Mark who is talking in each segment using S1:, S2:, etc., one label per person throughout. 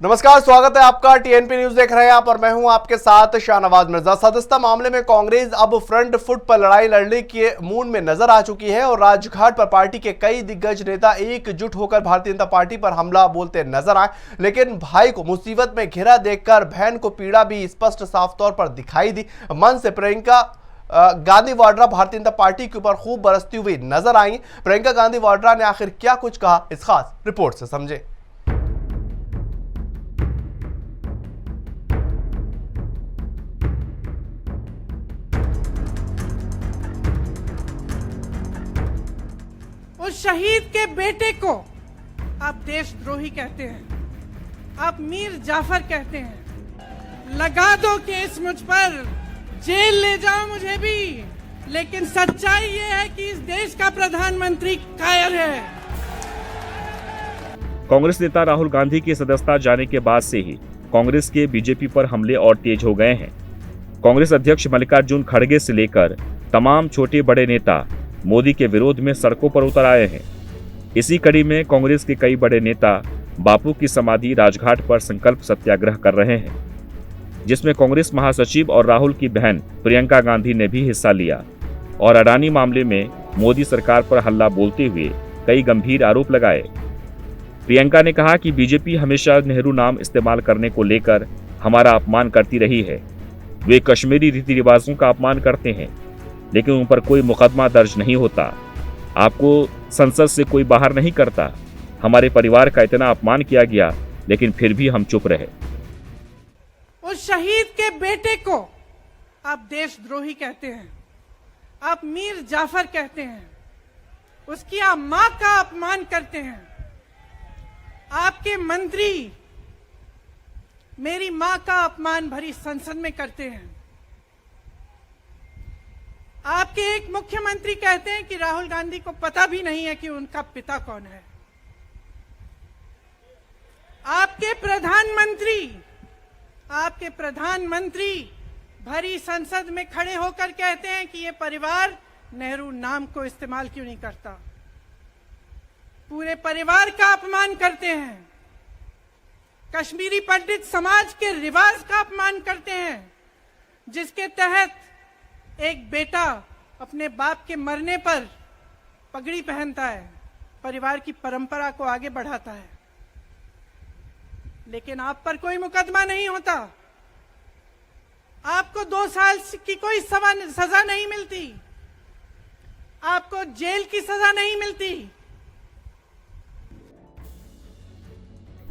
S1: नमस्कार, स्वागत है आपका। टीएनपी न्यूज देख रहे हैं आप और मैं हूं आपके साथ शाहनवाज मिर्जा। सदस्यता मामले में कांग्रेस अब फ्रंट फुट पर लड़ाई लड़ने के मूड में नजर आ चुकी है और राजघाट पर पार्टी के कई दिग्गज नेता एकजुट होकर भारतीय जनता पार्टी पर हमला बोलते नजर आए। लेकिन भाई को मुसीबत में घिरा देखकर बहन को पीड़ा भी स्पष्ट साफ तौर पर दिखाई दी। मन से प्रियंका गांधी वाड्रा भारतीय जनता पार्टी के ऊपर खूब बरसती हुई नजर आई। प्रियंका गांधी वाड्रा ने आखिर क्या कुछ कहा, इस खास रिपोर्ट से समझे।
S2: उस शहीद के बेटे को आप देशद्रोही कहते हैं, आप मीर जाफर कहते हैं। लगा दो केस मुझ पर, जेल ले जाओ मुझे भी, लेकिन सच्चाई ये है कि इस देश का प्रधानमंत्री कायर है।
S3: कांग्रेस नेता राहुल गांधी की सदस्यता जाने के बाद से ही कांग्रेस के बीजेपी पर हमले और तेज हो गए हैं। कांग्रेस अध्यक्ष मल्लिकार्जुन खड़गे से लेकर तमाम छोटे बड़े नेता मोदी के विरोध में सड़कों पर उतर आए हैं। इसी कड़ी में कांग्रेस के कई बड़े नेता बापू की समाधि राजघाट पर संकल्प सत्याग्रह कर रहे हैं, जिसमें कांग्रेस महासचिव और राहुल की बहन प्रियंका गांधी ने भी हिस्सा लिया और अडानी मामले में मोदी सरकार पर हल्ला बोलते हुए कई गंभीर आरोप लगाए। प्रियंका ने कहा कि बीजेपी हमेशा नेहरू नाम इस्तेमाल करने को लेकर हमारा अपमान करती रही है। वे कश्मीरी रीति रिवाजों का अपमान करते हैं, लेकिन उन पर कोई मुकदमा दर्ज नहीं होता। आपको संसद से कोई बाहर नहीं करता। हमारे परिवार का इतना अपमान किया गया, लेकिन फिर भी हम चुप रहे।
S2: उस शहीद के बेटे को आप देशद्रोही कहते हैं, आप मीर जाफर कहते हैं, उसकी आप मां का अपमान करते हैं। आपके मंत्री मेरी मां का अपमान भरी संसद में करते हैं। आपके एक मुख्यमंत्री कहते हैं कि राहुल गांधी को पता भी नहीं है कि उनका पिता कौन है। आपके प्रधानमंत्री भरी संसद में खड़े होकर कहते हैं कि ये परिवार नेहरू नाम को इस्तेमाल क्यों नहीं करता। पूरे परिवार का अपमान करते हैं। कश्मीरी पंडित समाज के रिवाज का अपमान करते हैं, जिसके तहत एक बेटा अपने बाप के मरने पर पगड़ी पहनता है, परिवार की परंपरा को आगे बढ़ाता है। लेकिन आप पर कोई मुकदमा नहीं होता, आपको 2 साल की कोई सजा नहीं मिलती, आपको जेल की सजा नहीं मिलती।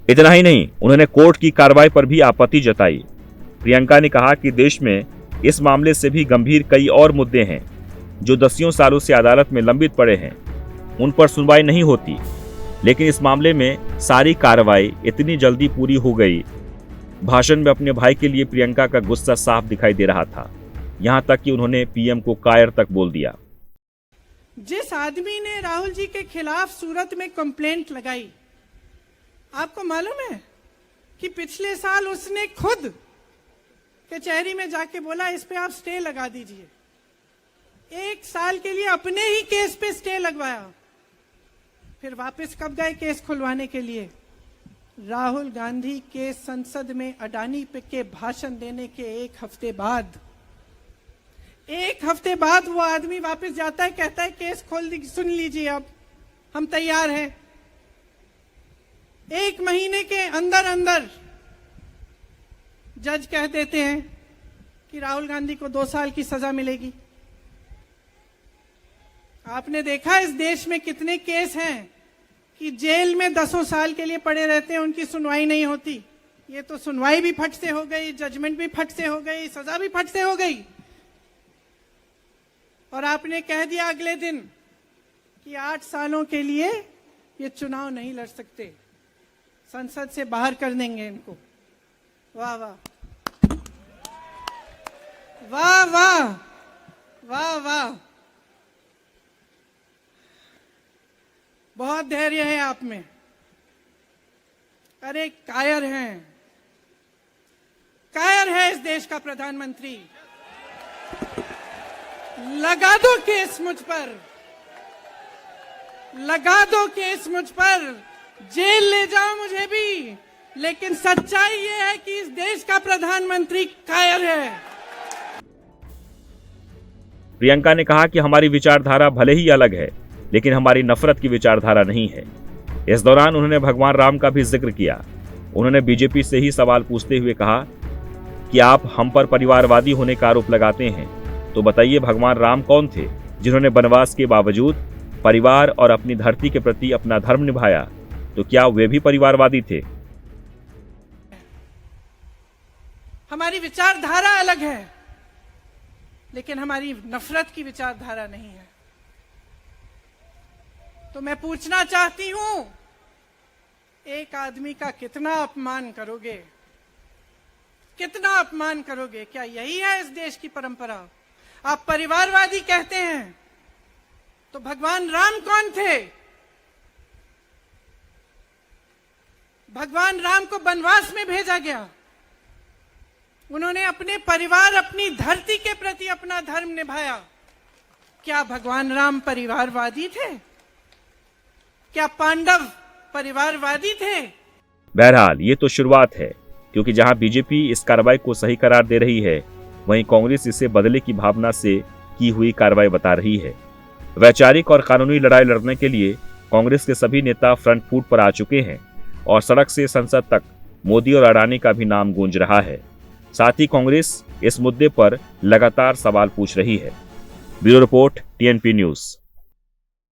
S3: इतना ही नहीं, उन्होंने कोर्ट की कार्रवाई पर भी आपत्ति जताई। प्रियंका ने कहा कि देश में इस मामले से भी गंभीर कई और मुद्दे हैं जो दसियों सालों से अदालत में लंबित पड़े हैं, उन पर सुनवाई नहीं होती। लेकिन इस मामले में सारी कार्रवाई इतनी जल्दी पूरी हो गई। भाषण में अपने भाई के लिए प्रियंका का गुस्सा साफ दिखाई दे रहा था, यहां तक कि उन्होंने पीएम को कायर तक बोल दिया।
S2: जिस आदमी ने राहुल जी के खिलाफ सूरत में कंप्लेंट लगाई, आपको मालूम है कि पिछले साल उसने खुद कचहरी में जाके बोला इस पे आप स्टे लगा दीजिए। 1 साल के लिए अपने ही केस पे स्टे लगवाया। फिर वापस कब गए केस खुलवाने के लिए? राहुल गांधी के संसद में अडानी पे के भाषण देने के 1 हफ्ते बाद, 1 हफ्ते बाद वो आदमी वापस जाता है, कहता है केस खोल दी, सुन लीजिए, अब हम तैयार हैं। 1 महीने के अंदर अंदर जज कह देते हैं कि राहुल गांधी को 2 साल की सजा मिलेगी। आपने देखा इस देश में कितने केस हैं कि जेल में 10 साल के लिए पड़े रहते हैं, उनकी सुनवाई नहीं होती। ये तो सुनवाई भी फट से हो गई, जजमेंट भी फट से हो गई, सजा भी फट से हो गई। और आपने कह दिया अगले दिन कि 8 सालों के लिए ये चुनाव नहीं लड़ सकते, संसद से बाहर कर देंगे इनको। वाह वाह वाह वाह वाह वाह, बहुत धैर्य है आप में। अरे कायर हैं, कायर है इस देश का प्रधानमंत्री। लगा दो केस मुझ पर, लगा दो केस मुझ पर, जेल ले जाओ मुझे भी, लेकिन सच्चाई ये है कि इस देश का प्रधानमंत्री कायर है।
S3: प्रियंका ने कहा कि हमारी विचारधारा भले ही अलग है, लेकिन हमारी नफरत की विचारधारा नहीं है। इस दौरान उन्होंने भगवान राम का भी जिक्र किया। उन्होंने बीजेपी से ही सवाल पूछते हुए कहा कि आप हम पर परिवारवादी होने का आरोप लगाते हैं, तो बताइए भगवान राम कौन थे जिन्होंने वनवास के बावजूद परिवार और अपनी धरती के प्रति अपना धर्म निभाया? तो क्या वे भी परिवारवादी थे?
S2: हमारी विचारधारा अलग है, लेकिन हमारी नफरत की विचारधारा नहीं है। तो मैं पूछना चाहती हूं, एक आदमी का कितना अपमान करोगे? कितना अपमान करोगे? क्या यही है इस देश की परंपरा? आप परिवारवादी कहते हैं, तो भगवान राम कौन थे? भगवान राम को वनवास में भेजा गया। उन्होंने अपने परिवार, अपनी धरती के प्रति अपना धर्म निभाया। क्या भगवान राम परिवारवादी थे? क्या पांडव परिवारवादी थे?
S3: बहरहाल ये तो शुरुआत है, क्योंकि जहां बीजेपी इस कार्रवाई को सही करार दे रही है, वहीं कांग्रेस इसे बदले की भावना से की हुई कार्रवाई बता रही है। वैचारिक और कानूनी लड़ाई लड़ने के लिए कांग्रेस के सभी नेता फ्रंट फुट पर आ चुके हैं और सड़क से संसद तक मोदी और अडानी का भी नाम गूंज रहा है। साथ ही कांग्रेस इस मुद्दे पर लगातार सवाल पूछ रही है। Bureau report, TNP news.